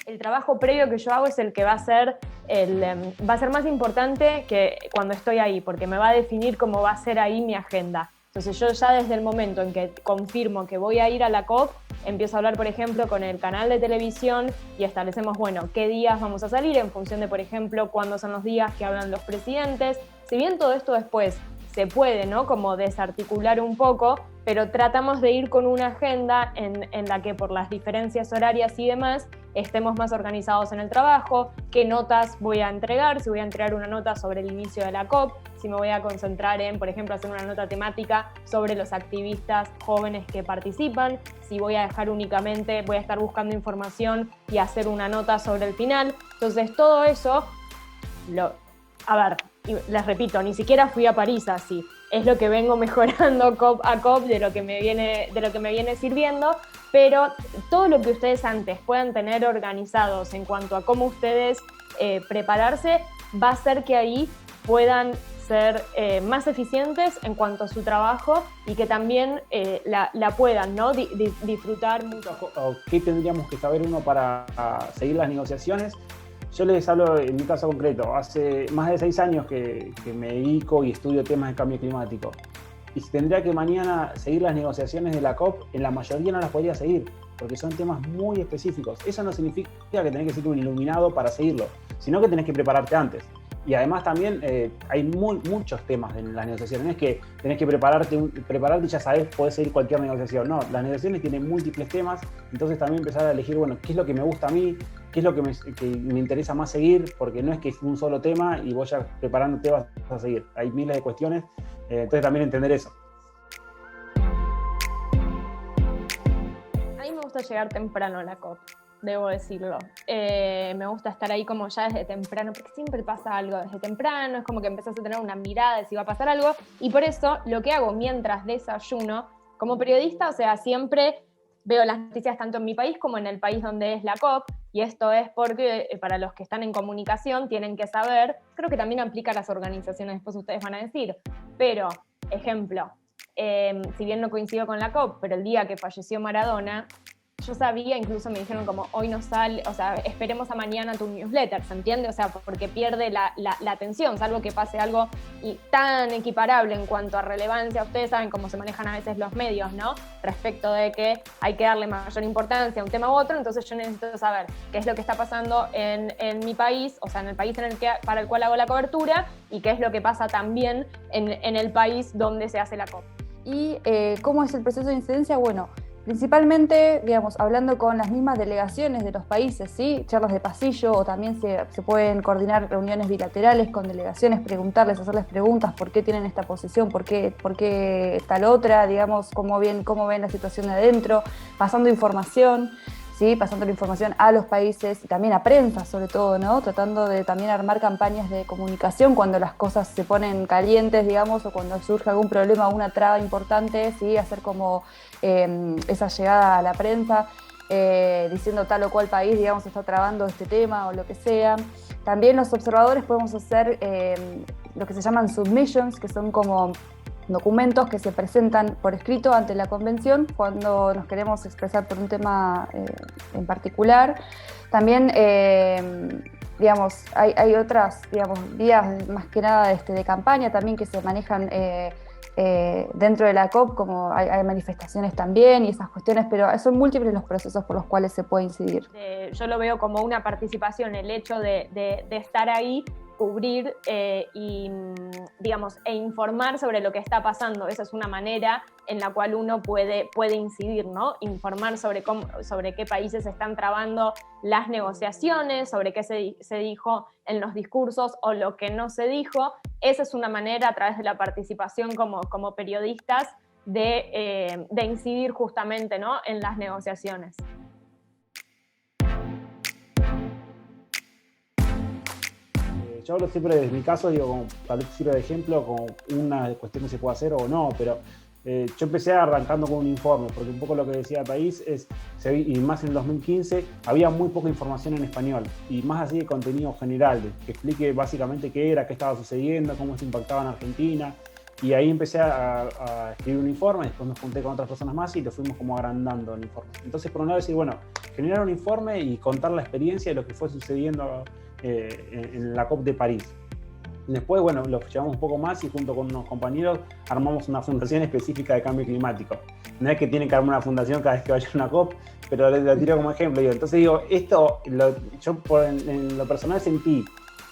el trabajo previo que yo hago es el que va a ser más importante que cuando estoy ahí, porque me va a definir cómo va a ser ahí mi agenda. Entonces yo ya desde el momento en que confirmo que voy a ir a la COP, empiezo a hablar, por ejemplo, con el canal de televisión y establecemos, bueno, qué días vamos a salir en función de, por ejemplo, cuándo son los días que hablan los presidentes. Si bien todo esto después se puede, ¿no?, como desarticular un poco, pero tratamos de ir con una agenda en la que por las diferencias horarias y demás estemos más organizados en el trabajo, qué notas voy a entregar, si voy a entregar una nota sobre el inicio de la COP, si me voy a concentrar en, por ejemplo, hacer una nota temática sobre los activistas jóvenes que participan, si voy a dejar únicamente, voy a estar buscando información y hacer una nota sobre el final. Entonces todo eso, a ver, les repito, ni siquiera fui a París así. Es lo que vengo mejorando COP a COP de lo que me viene sirviendo, pero todo lo que ustedes antes puedan tener organizados en cuanto a cómo ustedes prepararse, va a hacer que ahí puedan ser más eficientes en cuanto a su trabajo y que también la puedan, ¿no?, disfrutar mucho. ¿Qué tendríamos que saber uno para seguir las negociaciones? Yo les hablo en mi caso concreto. Hace más de 6 años que me dedico y estudio temas de cambio climático. Y si tendría que mañana seguir las negociaciones de la COP, en la mayoría no las podría seguir, porque son temas muy específicos. Eso no significa que tenés que ser un iluminado para seguirlo, sino que tenés que prepararte antes. Y además también hay muchos temas en las negociaciones. No es que tenés que prepararte y ya sabés, podés seguir cualquier negociación. No, las negociaciones tienen múltiples temas, entonces también empezar a elegir, bueno, qué es lo que me gusta a mí, qué es lo que me interesa más seguir, porque no es que es un solo tema y vos ya preparándote vas a seguir. Hay miles de cuestiones, entonces también entender eso. A mí me gusta llegar temprano a la COP, debo decirlo. Me gusta estar ahí como ya desde temprano, porque siempre pasa algo desde temprano, es como que empezás a tener una mirada de si va a pasar algo, y por eso lo que hago mientras desayuno, como periodista, o sea, siempre veo las noticias tanto en mi país como en el país donde es la COP, y esto es porque para los que están en comunicación tienen que saber, creo que también aplica a las organizaciones, después ustedes van a decir, pero, ejemplo, si bien no coincido con la COP, pero el día que falleció Maradona, yo sabía, incluso me dijeron como hoy no sale, o sea, esperemos a mañana tu newsletter, ¿se entiende? O sea, porque pierde la atención, salvo que pase algo tan equiparable en cuanto a relevancia. Ustedes saben cómo se manejan a veces los medios, ¿no?, respecto de que hay que darle mayor importancia a un tema u otro, entonces yo necesito saber qué es lo que está pasando en mi país, o sea, en el país para el cual hago la cobertura, y qué es lo que pasa también en el país donde se hace la COP. ¿Y cómo es el proceso de incidencia? Bueno, principalmente, digamos, hablando con las mismas delegaciones de los países, ¿sí?, charlas de pasillo, o también se pueden coordinar reuniones bilaterales con delegaciones, preguntarles, hacerles preguntas, por qué tienen esta posición, por qué tal otra, digamos, cómo ven la situación de adentro, pasando información, ¿sí?, pasando la información a los países y también a prensa sobre todo, ¿no?, tratando de también armar campañas de comunicación cuando las cosas se ponen calientes, digamos, o cuando surge algún problema o una traba importante, ¿sí?, hacer como esa llegada a la prensa, diciendo tal o cual país, digamos, está trabando este tema o lo que sea. También los observadores podemos hacer lo que se llaman submissions, que son como documentos que se presentan por escrito ante la convención cuando nos queremos expresar por un tema en particular. También, digamos, hay otras, digamos, vías más que nada de campaña también que se manejan dentro de la COP, como hay manifestaciones también y esas cuestiones, pero son múltiples los procesos por los cuales se puede incidir. Yo lo veo como una participación, el hecho de estar ahí, cubrir y, digamos, e informar sobre lo que está pasando. Esa es una manera en la cual uno puede incidir, ¿no? Informar sobre qué países están trabando las negociaciones, sobre qué se dijo en los discursos o lo que no se dijo. Esa es una manera, a través de la participación como periodistas, de incidir justamente, ¿no?, en las negociaciones. Yo hablo siempre desde mi caso, digo, como, tal vez sirve de ejemplo con una cuestión que se puede hacer o no, pero yo empecé arrancando con un informe, porque un poco lo que decía el país es, y más en el 2015, había muy poca información en español, y más así de contenido general, que explique básicamente qué era, qué estaba sucediendo, cómo se impactaba en Argentina. Y ahí empecé a escribir un informe, después me junté con otras personas más y lo fuimos como agrandando el informe. Entonces, por un lado decir, bueno, generar un informe y contar la experiencia de lo que fue sucediendo en la COP de París. Después, bueno, lo llevamos un poco más y junto con unos compañeros armamos una fundación específica de cambio climático. No es que tienen que armar una fundación cada vez que vaya a una COP, pero lo tiro como ejemplo. Entonces digo, yo en lo personal sentí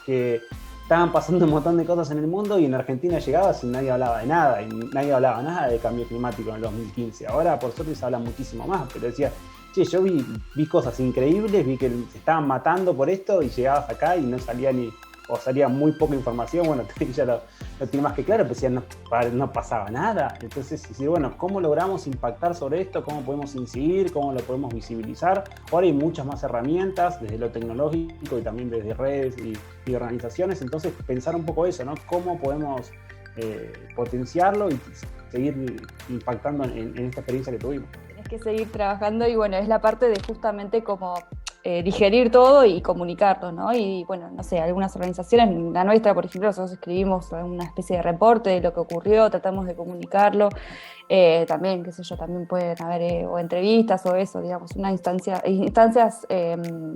que estaban pasando un montón de cosas en el mundo y en Argentina llegabas y nadie hablaba de nada, y nadie hablaba nada de cambio climático en el 2015. Ahora, por suerte, se habla muchísimo más, pero decía, che, yo vi cosas increíbles, vi que se estaban matando por esto y llegabas acá y no salía o salía muy poca información, bueno, ya lo tiene más que claro, pero decía, no pasaba nada. Entonces, bueno, ¿cómo logramos impactar sobre esto? ¿Cómo podemos incidir? ¿Cómo lo podemos visibilizar? Ahora hay muchas más herramientas, desde lo tecnológico y también desde redes y organizaciones, entonces pensar un poco eso, ¿no? ¿Cómo podemos potenciarlo y seguir impactando en esta experiencia que tuvimos? Tienes que seguir trabajando y bueno, es la parte de justamente como digerir todo y comunicarlo, ¿no? Y bueno, no sé, algunas organizaciones, la nuestra, por ejemplo, nosotros escribimos una especie de reporte de lo que ocurrió, tratamos de comunicarlo, también, qué sé yo, también pueden haber o entrevistas o eso, digamos, instancias de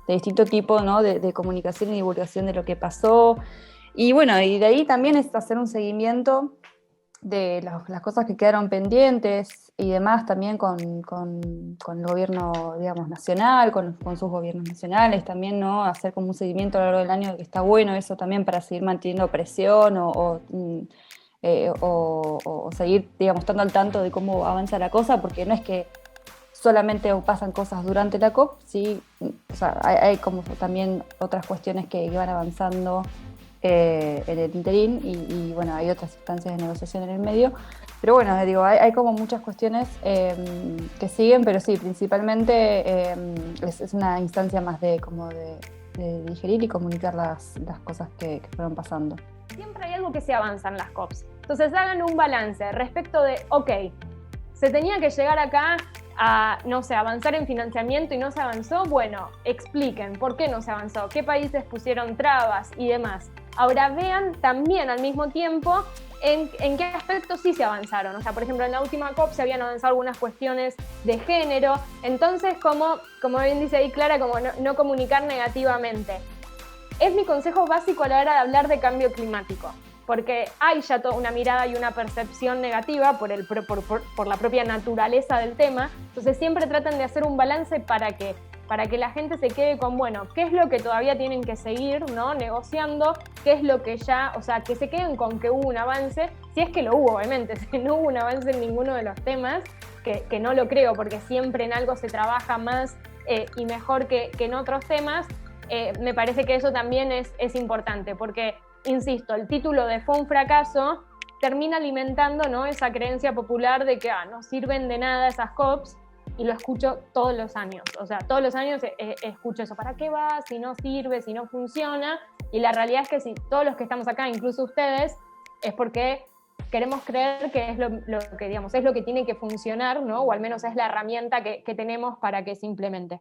distinto tipo, ¿no? De comunicación y divulgación de lo que pasó. Y bueno, y de ahí también es hacer un seguimiento de las cosas que quedaron pendientes y demás también con el gobierno, digamos, nacional, con sus gobiernos nacionales también, ¿no? Hacer como un seguimiento a lo largo del año, que está bueno eso también para seguir manteniendo presión o seguir, digamos, estando al tanto de cómo avanza la cosa, porque no es que solamente pasan cosas durante la COP, sí, o sea, hay como también otras cuestiones que van avanzando en el interín y bueno, hay otras instancias de negociación en el medio, pero bueno, digo, hay como muchas cuestiones que siguen, pero sí, principalmente es una instancia más de digerir y comunicar las cosas que fueron pasando. Siempre hay algo que se avanza en las COPs, entonces hagan un balance respecto de, ok, se tenía que llegar acá a, no sé, avanzar en financiamiento y no se avanzó, bueno, expliquen por qué no se avanzó, qué países pusieron trabas y demás. Ahora vean también al mismo tiempo en qué aspectos sí se avanzaron. O sea, por ejemplo, en la última COP se habían avanzado algunas cuestiones de género. Entonces, como bien dice ahí Clara, como no comunicar negativamente. Es mi consejo básico a la hora de hablar de cambio climático. Porque hay ya toda una mirada y una percepción negativa por la propia naturaleza del tema. Entonces siempre tratan de hacer un balance para que la gente se quede con, bueno, qué es lo que todavía tienen que seguir, ¿no? Negociando, qué es lo que ya, o sea, que se queden con que hubo un avance, si es que lo hubo, obviamente, si no hubo un avance en ninguno de los temas, que no lo creo, porque siempre en algo se trabaja más y mejor que en otros temas, me parece que eso también es importante, porque insisto, el título de fue un fracaso termina alimentando, ¿no? Esa creencia popular de que no sirven de nada esas COPs, y lo escucho todos los años. O sea, todos los años escucho eso. ¿Para qué va? Si no sirve, si no funciona. Y la realidad es que si todos los que estamos acá, incluso ustedes, es porque queremos creer que es lo que, digamos, es lo que tiene que funcionar, ¿no? O al menos es la herramienta que tenemos para que se implemente.